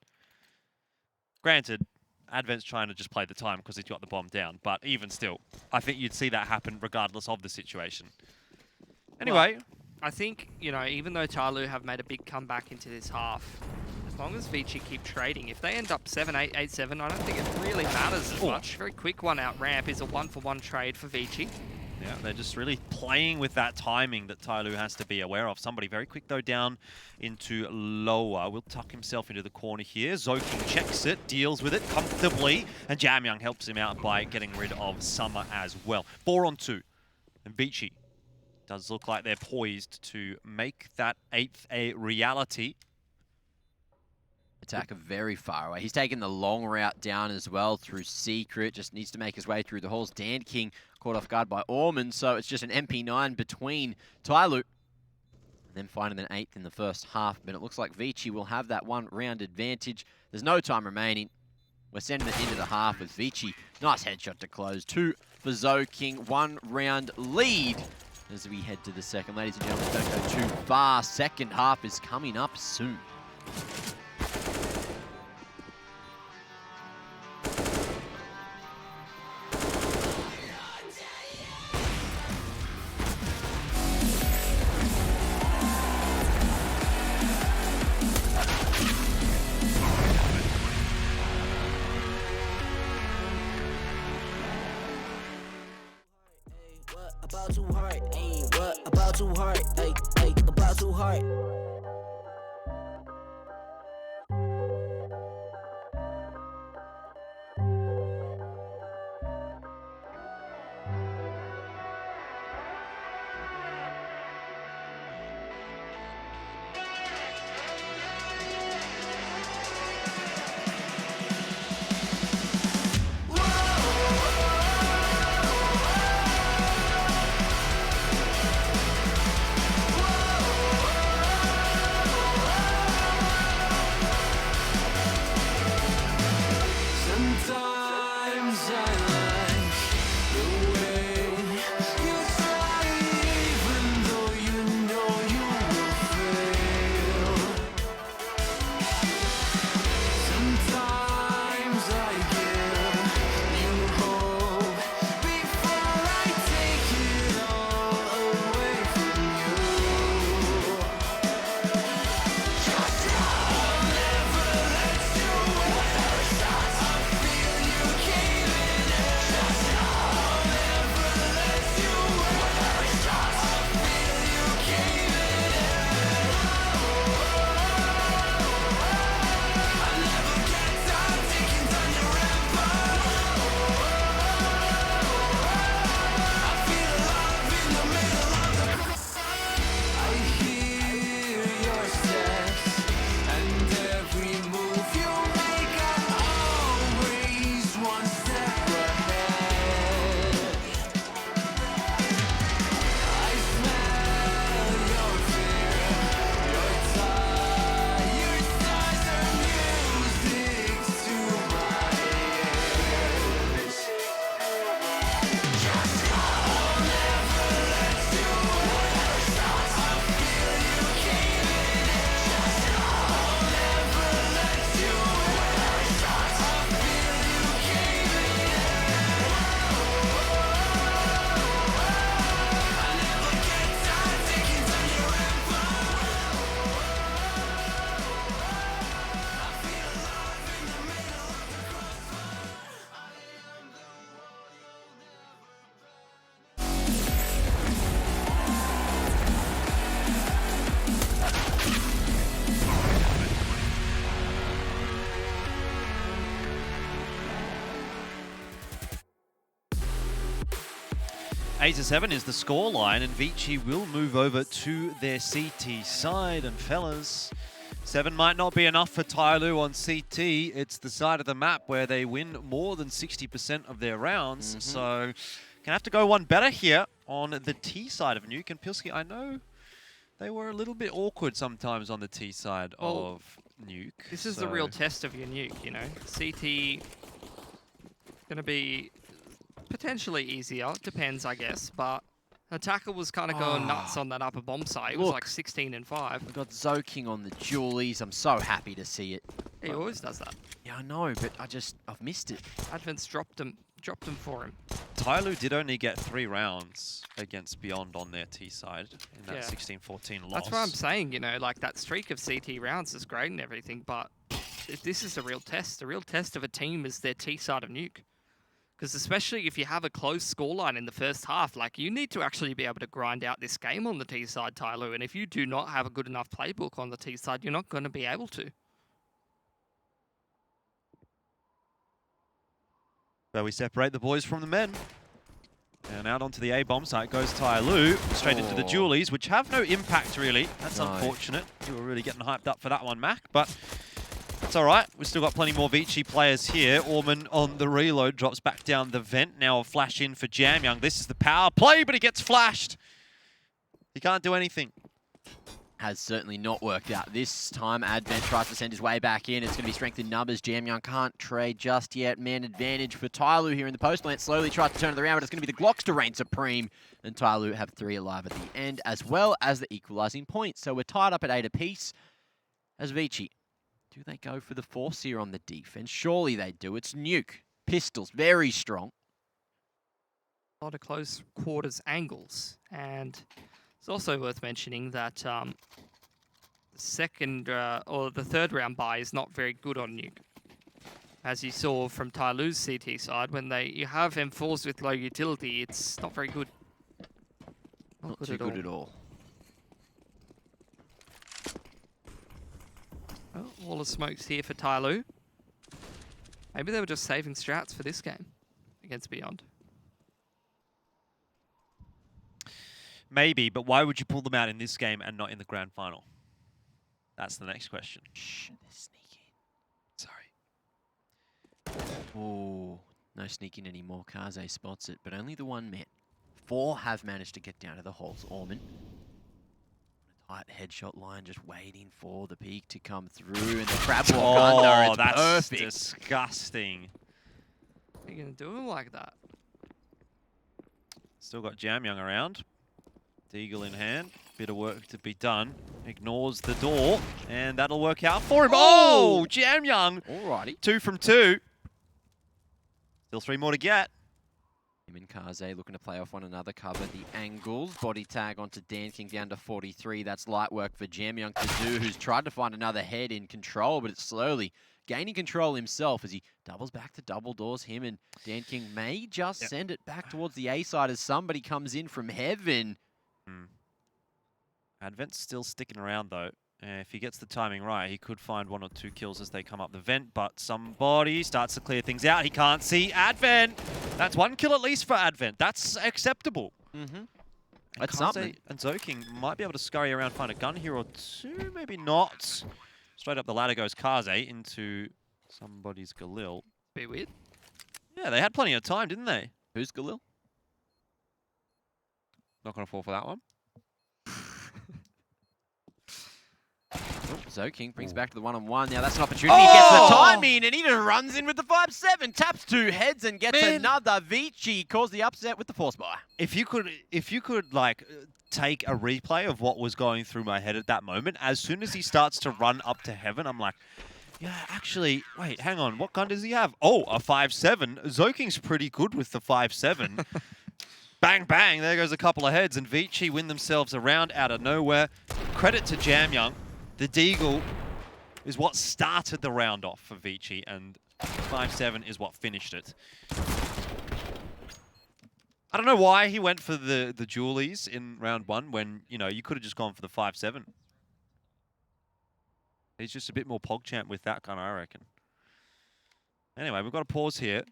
Granted, Advent's trying to just play the time because he's got the bomb down. But even still, I think you'd see that happen regardless of the situation. Anyway. Well, I think, you know, even though TYLOO have made a big comeback into this half, long as ViCi keep trading, if they end up 7-8, 8-7, I don't think it really matters as much. Very quick one out ramp is a 1-for-1 trade for ViCi. Yeah, they're just really playing with that timing that TYLOO has to be aware of. Somebody very quick, though, down into lower. Will tuck himself into the corner here. Zoking checks it, deals with it comfortably, and Jamyoung helps him out by getting rid of Summer as well. 4-on-2, and ViCi does look like they're poised to make that 8th a reality. Attacker very far away. He's taken the long route down as well through Secret. Just needs to make his way through the halls. Dan King caught off guard by Orman, so it's just an MP9 between TYLOO and then finding an 8th in the first half. But it looks like ViCi will have that 1-round advantage. There's no time remaining. We're sending it into the half with ViCi. Nice headshot to close. 2 for Zoking. 1-round lead as we head to the second. Ladies and gentlemen, don't go too far. Second half is coming up soon. About too hard, ain't what about too hard, ay, about too hard. Eight to 7 is the scoreline, and ViCi will move over to their CT side. And fellas, 7 might not be enough for TYLOO on CT. It's the side of the map where they win more than 60% of their rounds. So, gonna have to go one better here on the T side of Nuke. And Pilski, I know they were a little bit awkward sometimes on the T side of Nuke. This is the real test of your Nuke, you know. CT gonna be potentially easier, depends, I guess, but Attacker was kind of going nuts on that upper bomb site. It was like 16 and 5. We've got Zoking on the Julies. I'm so happy to see it. He always does that. Yeah, I know, but I've missed it. Advent's dropped him dropped them for him. TYLOO did only get 3 rounds against Beyond on their T side in that Yeah. 16-14 loss. That's what I'm saying, you know, like that streak of CT rounds is great and everything, but if this is a real test. The real test of a team is their T side of Nuke. Because especially if you have a close scoreline in the first half, like you need to actually be able to grind out this game on the T side, TYLOO. And if you do not have a good enough playbook on the T side, you're not going to be able to. But we separate the boys from the men. And out onto the A-bomb site goes TYLOO, straight into the Julies, which have no impact really. That's unfortunate. You were really getting hyped up for that one, Mac, but it's all right. We've still got plenty more ViCi players here. Orman on the reload drops back down the vent. Now a flash in for Jamyoung. This is the power play, but he gets flashed. He can't do anything. Has certainly not worked out this time. Advent tries to send his way back in. It's going to be strength in numbers. Jamyoung can't trade just yet. Man advantage for TYLOO here in the post plant. Slowly tries to turn it around, but it's going to be the Glocks to reign supreme. And TYLOO have 3 alive at the end, as well as the equalizing point. So we're tied up at 8 apiece. As ViCi, do they go for the force here on the defense? Surely they do. It's Nuke. Pistols, very strong. A lot of close quarters angles. And it's also worth mentioning that the third round buy is not very good on Nuke. As you saw from TYLOO's CT side, when you have M4s with low utility, it's not very good. Not too good at all. Oh, wall of smokes here for TYLOO. Maybe they were just saving strats for this game against Beyond. Maybe, but why would you pull them out in this game and not in the grand final? That's the next question. Shh, they're sneaking. Sorry. Oh, no sneaking anymore. Kaze spots it, but only the one man. 4 have managed to get down to the holes. Orman. Tight headshot line, just waiting for the peak to come through, and the crab walk under. It's that's perfect. disgusting. Are you going to do him like that? Still got Jamyoung around. Deagle in hand. Bit of work to be done. Ignores the door, and that'll work out for him. Oh, Jamyoung. Alrighty. 2 from 2. Still 3 more to get. Him and Kaze looking to play off one another, cover the angles. Body tag onto Dan King down to 43. That's light work for Jamyoung to do, who's tried to find another head in control, but it's slowly gaining control himself as he doubles back to double doors. Him and Dan King may just send it back towards the A side as somebody comes in from heaven. Advent's still sticking around though. If he gets the timing right, he could find 1 or 2 kills as they come up the vent, but somebody starts to clear things out. He can't see Advent. That's 1 kill at least for Advent. That's acceptable. That's something. And Zoking might be able to scurry around, find a gun here or 2, maybe not. Straight up the ladder goes Kaze into somebody's Galil. Be weird. Yeah, they had plenty of time, didn't they? Who's Galil? Not going to fall for that one. Zoking brings back to the 1-on-1. Now that's an opportunity. He gets the timing, and he just runs in with the 5-7. Taps 2 heads and gets another. ViCi calls the upset with the force buy. If you could like take a replay of what was going through my head at that moment, as soon as he starts to run up to heaven, I'm like, yeah, actually, wait, hang on. What gun does he have? Oh, a 5-7. Zoking's pretty good with the 5-7. Bang, bang. There goes a couple of heads, and ViCi win themselves a round out of nowhere. Credit to Jamyoung. The Deagle is what started the round off for ViCi, and 5-7 is what finished it. I don't know why he went for the Julies in round 1 when, you know, you could have just gone for the 5-7. He's just a bit more PogChamp with that gun, I reckon. Anyway, we've got a pause here.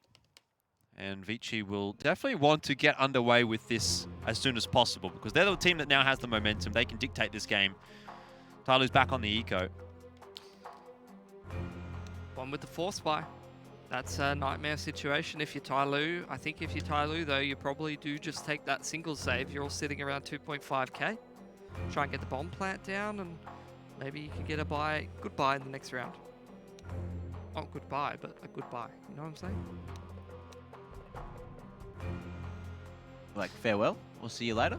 And ViCi will definitely want to get underway with this as soon as possible because they're the team that now has the momentum. They can dictate this game. TYLOO's back on the eco. One with the force buy. That's a nightmare situation if you're TYLOO. I think if you're TYLOO, though, you probably do just take that single save. You're all sitting around 2.5k. Try and get the bomb plant down, and maybe you can get a good buy in the next round. Not goodbye, but a good buy. You know what I'm saying? Like, farewell. We'll see you later.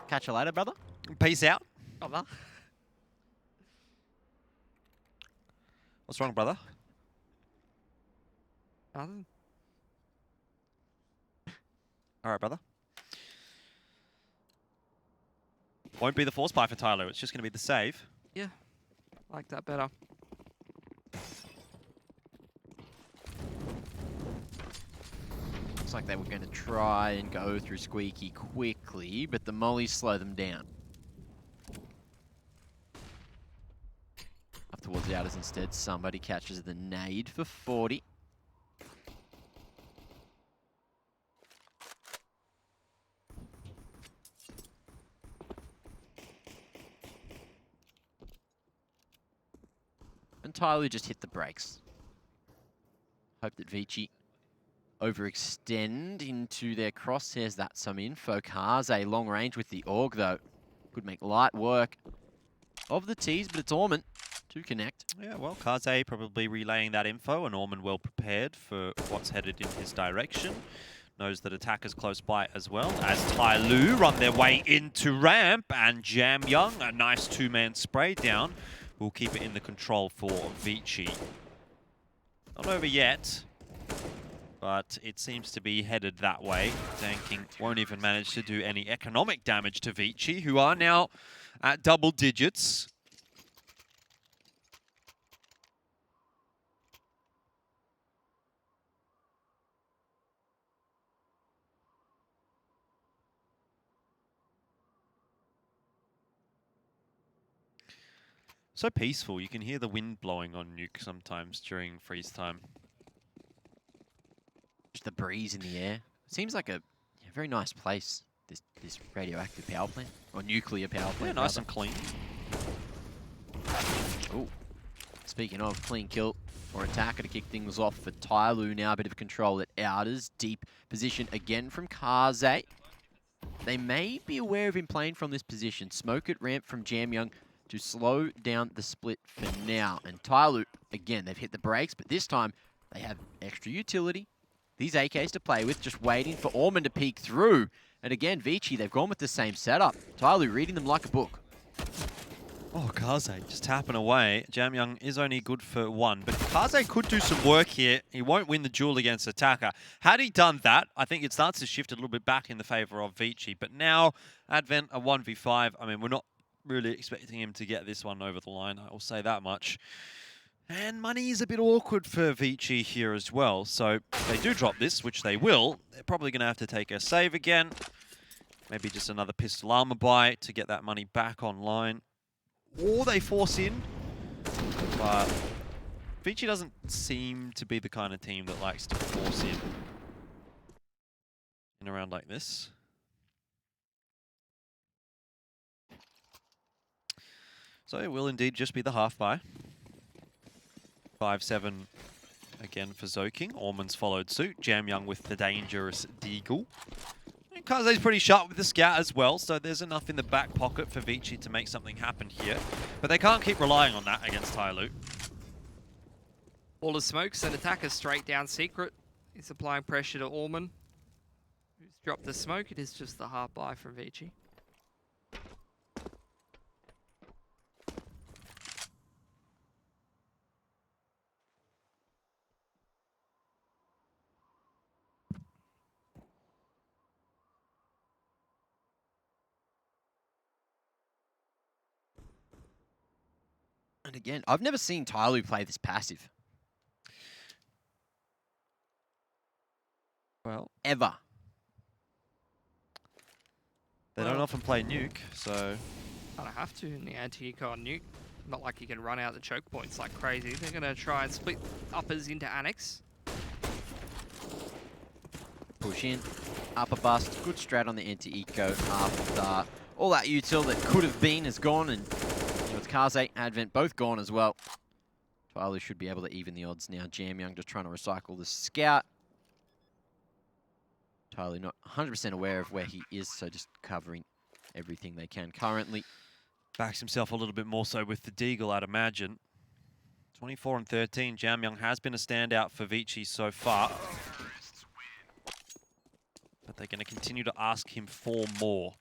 Catch you later, brother. Peace out. Brother. What's wrong, brother? Nothing. All right, brother. Won't be the force buy for TYLOO. It's just going to be the save. Yeah, like that better. Looks like they were going to try and go through Squeaky quickly, but the mollies slow them down. Up towards the outers instead. Somebody catches the nade for 40. And TYLOO just hit the brakes. Hope that ViCi overextend into their crosshairs. That's some info. Kaze long range with the AUG though. Could make light work of the tease, but it's Orman to connect. Yeah, well, Kaze probably relaying that info, and Orman well prepared for what's headed in his direction. Knows that attackers close by as well, as TYLOO run their way into ramp, and Jam Young, a nice two-man spray down, will keep it in the control for ViCi. Not over yet, but it seems to be headed that way. Tanking won't even manage to do any economic damage to ViCi, who are now at double digits. So peaceful. You can hear the wind blowing on Nuke sometimes during freeze time. Just the breeze in the air. Seems like a very nice place, this radioactive power plant, or nuclear power plant. Yeah, nice and clean. Ooh. Speaking of clean kill or attacker to kick things off for TYLOO now, a bit of control at outers. Deep position again from Kaze. They may be aware of him playing from this position. Smoke at ramp from Jam Young to slow down the split for now. And TYLOO, again, they've hit the brakes, but this time they have extra utility. These AKs to play with, just waiting for Orman to peek through. And again, ViCi, they've gone with the same setup. TYLOO reading them like a book. Oh, Kaze just tapping away. Jam Young is only good for one, but Kaze could do some work here. He won't win the duel against attacker. Had he done that, I think it starts to shift a little bit back in the favor of ViCi. But now, Advent, a 1v5. I mean, we're not really expecting him to get this one over the line, I will say that much. And money is a bit awkward for ViCi here as well. So if they do drop this, which they will, they're probably going to have to take a save again. Maybe just another pistol armor buy to get that money back online. Or they force in. But ViCi doesn't seem to be the kind of team that likes to force in a round like this. So it will indeed just be the half buy. 5-7 again for Zoking. Orman's followed suit. Jam Young with the dangerous Deagle. And Kaze's pretty sharp with the scout as well, so there's enough in the back pocket for ViCi to make something happen here. But they can't keep relying on that against TYLOO. All the smokes and attackers straight down secret. He's applying pressure to Orman, who's dropped the smoke. It is just the half buy from ViCi. And again, I've never seen TYLOO play this passive. Well, Ever. they don't often play Nuke, so... Kind of have to in the anti-eco on Nuke. Not like you can run out the choke points like crazy. They're going to try and split uppers into Annex. Push in. Upper bust. Good strat on the anti-eco after all that util that could have been is gone. And with Kaze, Advent both gone as well. TYLOO should be able to even the odds now. Jam Young just trying to recycle the scout. TYLOO not 100% aware of where he is, so just covering everything they can currently. Backs himself a little bit more so with the Deagle, I'd imagine. 24 and 13, Jam Young has been a standout for ViCi so far. But they're going to continue to ask him for more.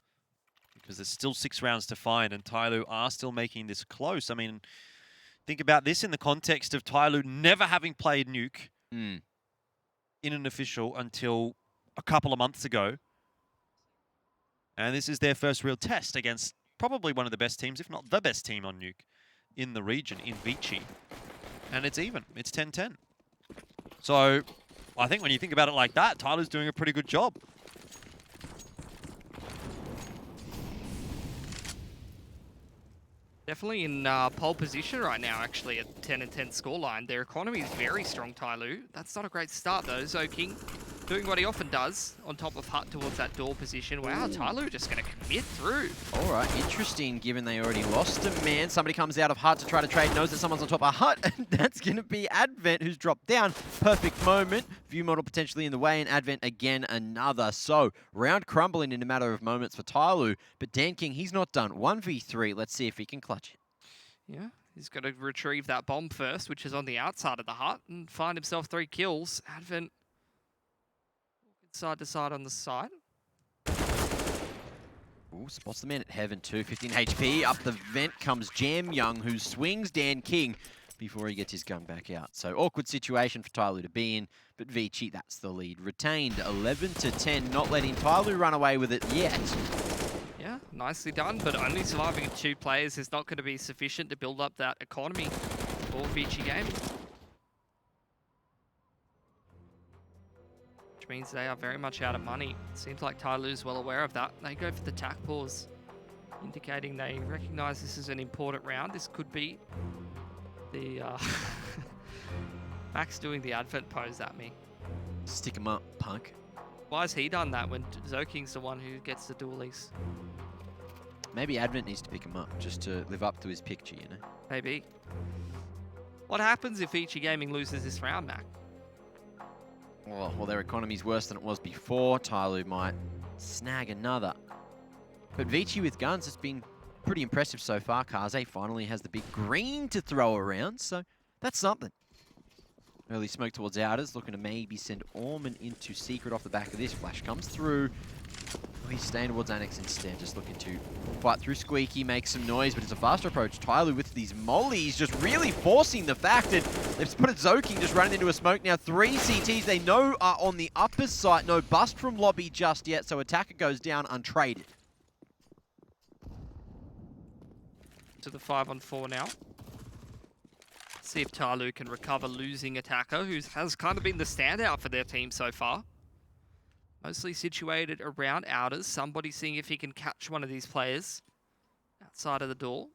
Because there's still 6 rounds to find, and TYLOO are still making this close. I mean, think about this in the context of TYLOO never having played Nuke in an official until a couple of months ago. And this is their first real test against probably one of the best teams, if not the best team on Nuke in the region, in ViCi. And it's even. It's 10-10. So I think when you think about it like that, TYLOO's doing a pretty good job. Definitely in pole position right now, actually, at 10-10 scoreline. Their economy is very strong, TYLOO. That's not a great start, though. ZoKing doing what he often does on top of Hut towards that door position. Wow, TYLOO just going to commit through. All right, interesting, given they already lost a man. Somebody comes out of Hut to try to trade, knows that someone's on top of Hut, and that's going to be Advent, who's dropped down. Perfect moment. View model potentially in the way, and Advent again another. So, round crumbling in a matter of moments for TYLOO, but DanKing, he's not done. 1v3, let's see if he can clutch it. Yeah, he's got to retrieve that bomb first, which is on the outside of the Hut, and find himself 3 kills. Advent side to side on the side. Ooh, spots the man at Heaven too. 15 HP. Up the vent comes Jamyoung, who swings DanKing before he gets his gun back out. So awkward situation for TYLOO to be in, but ViCi, that's the lead. Retained 11-10, not letting TYLOO run away with it yet. Yeah, nicely done, but only surviving with 2 players is not going to be sufficient to build up that economy for ViCi Gaming. Which means they are very much out of money. Seems like TYLOO's well aware of that. They go for the tack pause, indicating they recognize this is an important round. This could be the... Max doing the Advent pose at me. Stick him up, punk. Why has he done that when ZoKing's the one who gets the dualies? Maybe Advent needs to pick him up, just to live up to his picture, you know? Maybe. What happens if ViCi Gaming loses this round, Mac? Well, their economy's worse than it was before. TYLOO might snag another. But ViCi with guns, it's been pretty impressive so far. Kaze finally has the big green to throw around, so that's something. Early smoke towards Outers, looking to maybe send Orman into Secret off the back of this. Flash comes through. Oh, he's staying towards Annex instead, just looking to fight through Squeaky, make some noise, but it's a faster approach. TYLOO with these mollies just really forcing the fact that they've put ZoKing just running into a smoke now. 3 CTs they know are on the upper site. No bust from lobby just yet, so Attacker goes down untraded. To the 5-on-4 now. See if TYLOO can recover losing Attacker, who has kind of been the standout for their team so far. Mostly situated around Outers. Somebody seeing if he can catch one of these players outside of the door.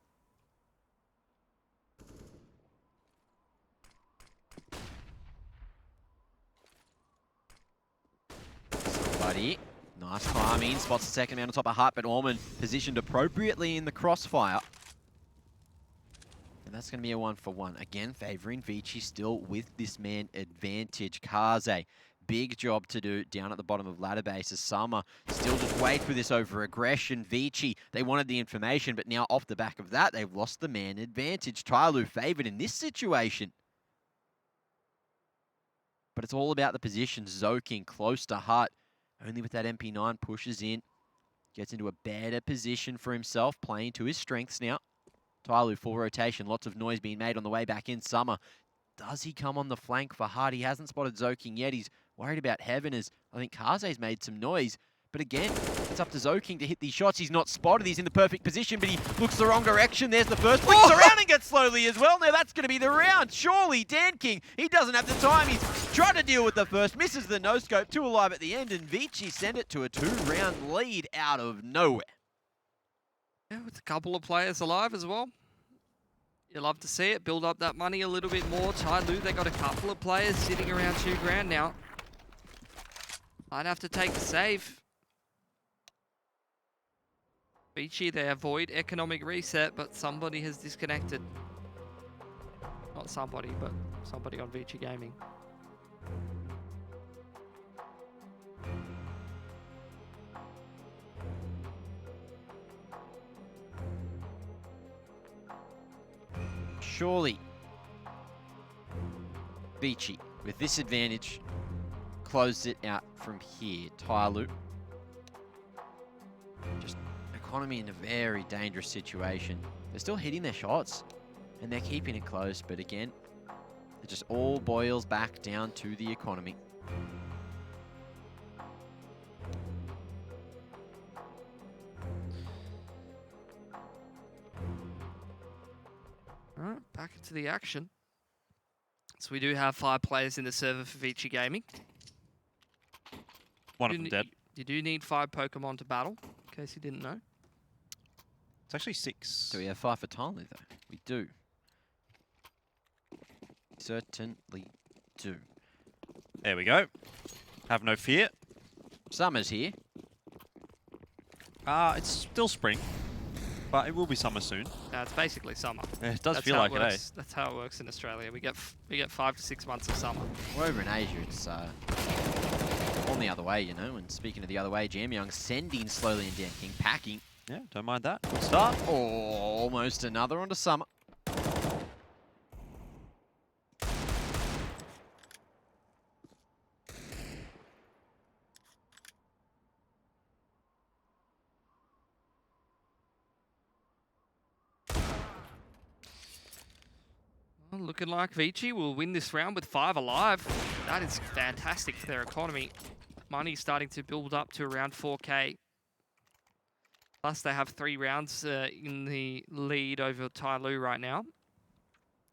Somebody, nice climbing, spots the second man on top of Hut, but Orman positioned appropriately in the crossfire. And that's going to be a 1-for-1. Again, favoring ViCi still with this man advantage. Kaze, big job to do down at the bottom of ladder base as Summer still just wait for this over aggression. ViCi, they wanted the information, but now off the back of that, they've lost the man advantage. TYLOO favored in this situation. But it's all about the position. ZoKing close to Hut. Only with that MP9 pushes in. Gets into a better position for himself, playing to his strengths now. TYLOO full rotation, lots of noise being made on the way back in. Summer, does he come on the flank for Hut? He hasn't spotted ZoKing yet. He's worried about Heaven as I think Kaze's made some noise. But again, it's up to ZoKing to hit these shots. He's not spotted. He's in the perfect position, but he looks the wrong direction. There's the first. Flicks around and gets slowly as well. Now that's going to be the round. Surely DanKing, he doesn't have the time. He's trying to deal with the first. Misses the no-scope. 2 alive at the end, and ViCi send it to a 2-round lead out of nowhere. Yeah, with a couple of players alive as well. You love to see it. Build up that money a little bit more. TYLOO, they got a couple of players sitting around 2 grand now. Might have to take the save. ViCi, they avoid economic reset, but somebody has disconnected. Not somebody, but somebody on ViCi Gaming. Surely, ViCi, with this advantage, closed it out from here. TYLOO, just economy in a very dangerous situation. They're still hitting their shots, and they're keeping it close, but again, it just all boils back down to the economy. back into the action. So we do have 5 players in the server for ViCi Gaming. One of them dead. You do need 5 Pokemon to battle, in case you didn't know. It's actually 6. Do we have 5 for TYLOO though? We do. Certainly do. There we go. Have no fear. Summer's here. It's still spring, but it will be summer soon. It's basically summer. It does That's feel how like it, eh? That's how it works in Australia. We get 5 to 6 months of summer. Well, over in Asia, it's on the other way, you know. And speaking of the other way, Jam Young sending slowly and Dan King, packing. Yeah, don't mind that. Good start. Oh, almost another onto Summer. Well, looking like ViCi will win this round with 5 alive. That is fantastic for their economy. Money starting to build up to around 4K. Plus, they have 3 rounds in the lead over TYLOO right now.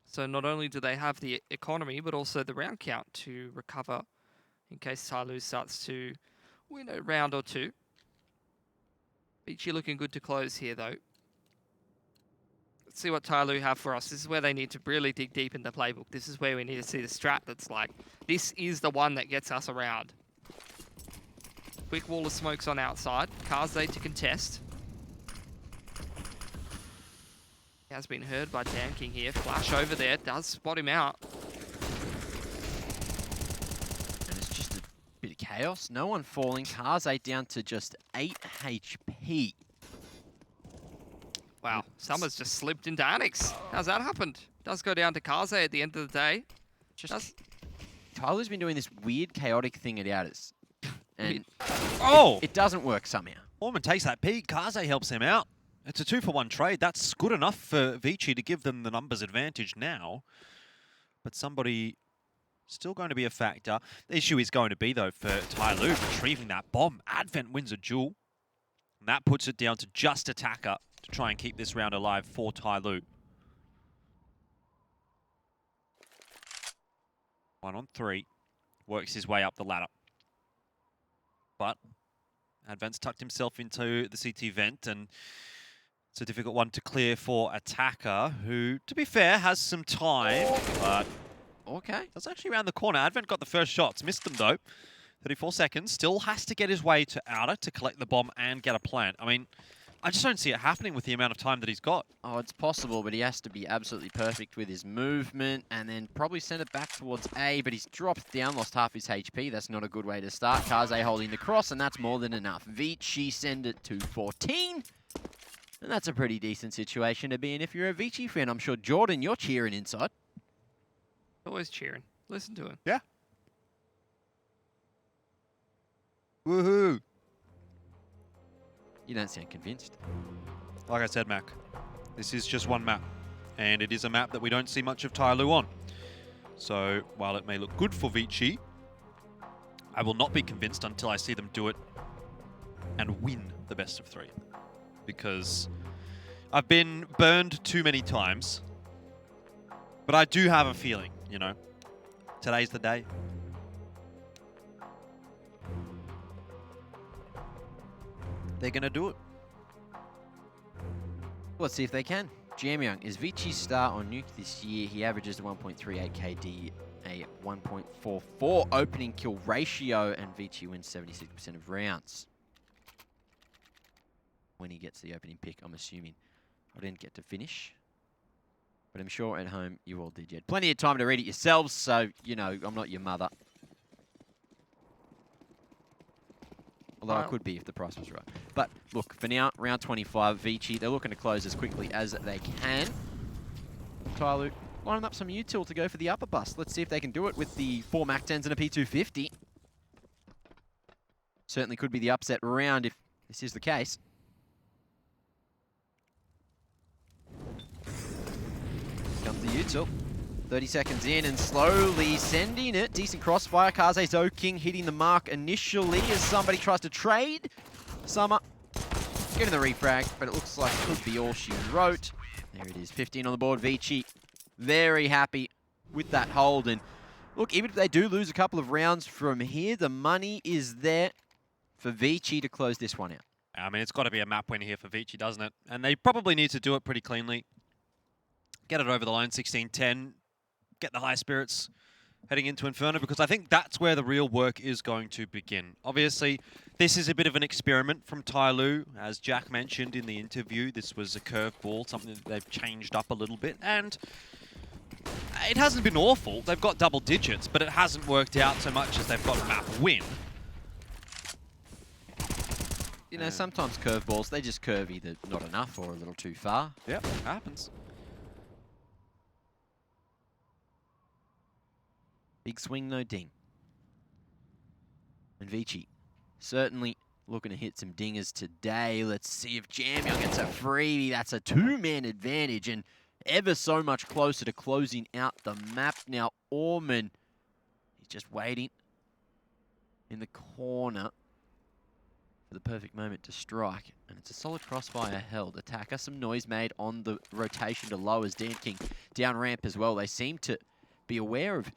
So not only do they have the economy, but also the round count to recover in case TYLOO starts to win a round or 2. ViCi looking good to close here, though. Let's see what TYLOO have for us. This is where they need to really dig deep in the playbook. This is where we need to see the strat that's like, this is the one that gets us around. Quick wall of smokes on outside. Kaze to contest. He has been heard by Dan King here. Flash over there. Does spot him out. And it's just a bit of chaos. No one falling. Kaze down to just 8 HP. Wow, Summer's just slipped into Annex. How's that happened? Does go down to Kaze at the end of the day. TYLOO's been doing this weird, chaotic thing at Outers. And it doesn't work somehow. Orman takes that peek. Kaze helps him out. It's a 2-for-1 trade. That's good enough for ViCi to give them the numbers advantage now. But somebody still going to be a factor. The issue is going to be, though, for TYLOO retrieving that bomb. Advent wins a duel. And that puts it down to just Attacker to try and keep this round alive for TYLOO. 1 on 3. Works his way up the ladder. But Advent's tucked himself into the CT vent, and it's a difficult one to clear for Attacker, who, to be fair, has some time, but okay, that's actually around the corner. Advent got the first shots, missed them though. 34 seconds, still has to get his way to Outer to collect the bomb and get a plant. I mean, I just don't see it happening with the amount of time that he's got. Oh, it's possible, but he has to be absolutely perfect with his movement and then probably send it back towards A, but he's dropped down, lost half his HP. That's not a good way to start. Kaze holding the cross, and that's more than enough. ViCi send it to 14. And that's a pretty decent situation to be in if you're a ViCi fan. I'm sure, Jordan, you're cheering inside. Always cheering. Listen to him. Yeah. Woohoo! You don't sound convinced. Like I said, Mac, this is just one map, and it is a map that we don't see much of TYLOO on. So, while it may look good for ViCi, I will not be convinced until I see them do it and win the best of 3. Because I've been burned too many times, but I do have a feeling, you know, today's the day. They're going to do it. Let's see if they can. Jam Young is ViCi's star on Nuke this year. He averages a 1.38 KD, a 1.44 opening kill ratio, and ViCi wins 76% of rounds. When he gets the opening pick, I'm assuming. I didn't get to finish, but I'm sure at home you all did. You had plenty of time to read it yourselves, so, you know, I'm not your mother. Although I could be if the price was right. But look, for now, round 25, ViCi, they're looking to close as quickly as they can. TYLOO lining up some util to go for the upper bus. Let's see if they can do it with the 4 Mac 10s and a P250. Certainly could be the upset round if this is the case. Comes the util. 30 seconds in and slowly sending it. Decent crossfire. Kaze King hitting the mark initially as somebody tries to trade. Summer getting the refrag, but it looks like it could be all she wrote. There it is. 15 on the board. ViCi very happy with that hold. And look, even if they do lose a couple of rounds from here, the money is there for ViCi to close this one out. I mean, it's got to be a map win here for ViCi, doesn't it? And they probably need to do it pretty cleanly. Get it over the line, 16-10. Get the high spirits heading into Inferno, because I think that's where the real work is going to begin. Obviously, this is a bit of an experiment from TYLOO. As Jack mentioned in the interview, this was a curveball, something that they've changed up a little bit. And it hasn't been awful. They've got double digits, but it hasn't worked out so much as they've got a map win. You know, sometimes curveballs, they just curve either not enough or a little too far. Yep, happens. Big swing, no ding. And ViCi certainly looking to hit some dingers today. Let's see if Jamyoung gets a freebie. That's a two-man advantage and ever so much closer to closing out the map. Now, Orman, he's just waiting in the corner for the perfect moment to strike. And it's a solid crossfire held. Attacker, some noise made on the rotation to low as DanKing down ramp as well. They seem to be aware of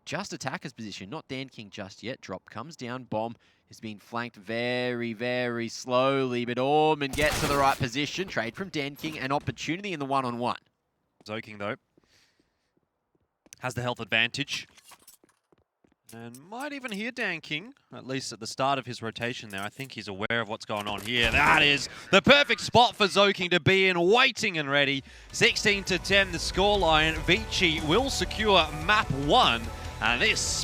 just Attacker's position, not DanKing just yet. Drop comes down, bomb is being flanked very, very slowly, but Orman gets to the right position. Trade from DanKing, an opportunity in the one-on-one. Zoking, though, has the health advantage. And might even hear DanKing, at least at the start of his rotation there. I think he's aware of what's going on here. That is the perfect spot for Zoking to be in, waiting and ready. 16-10 the scoreline. ViCi will secure map 1, and this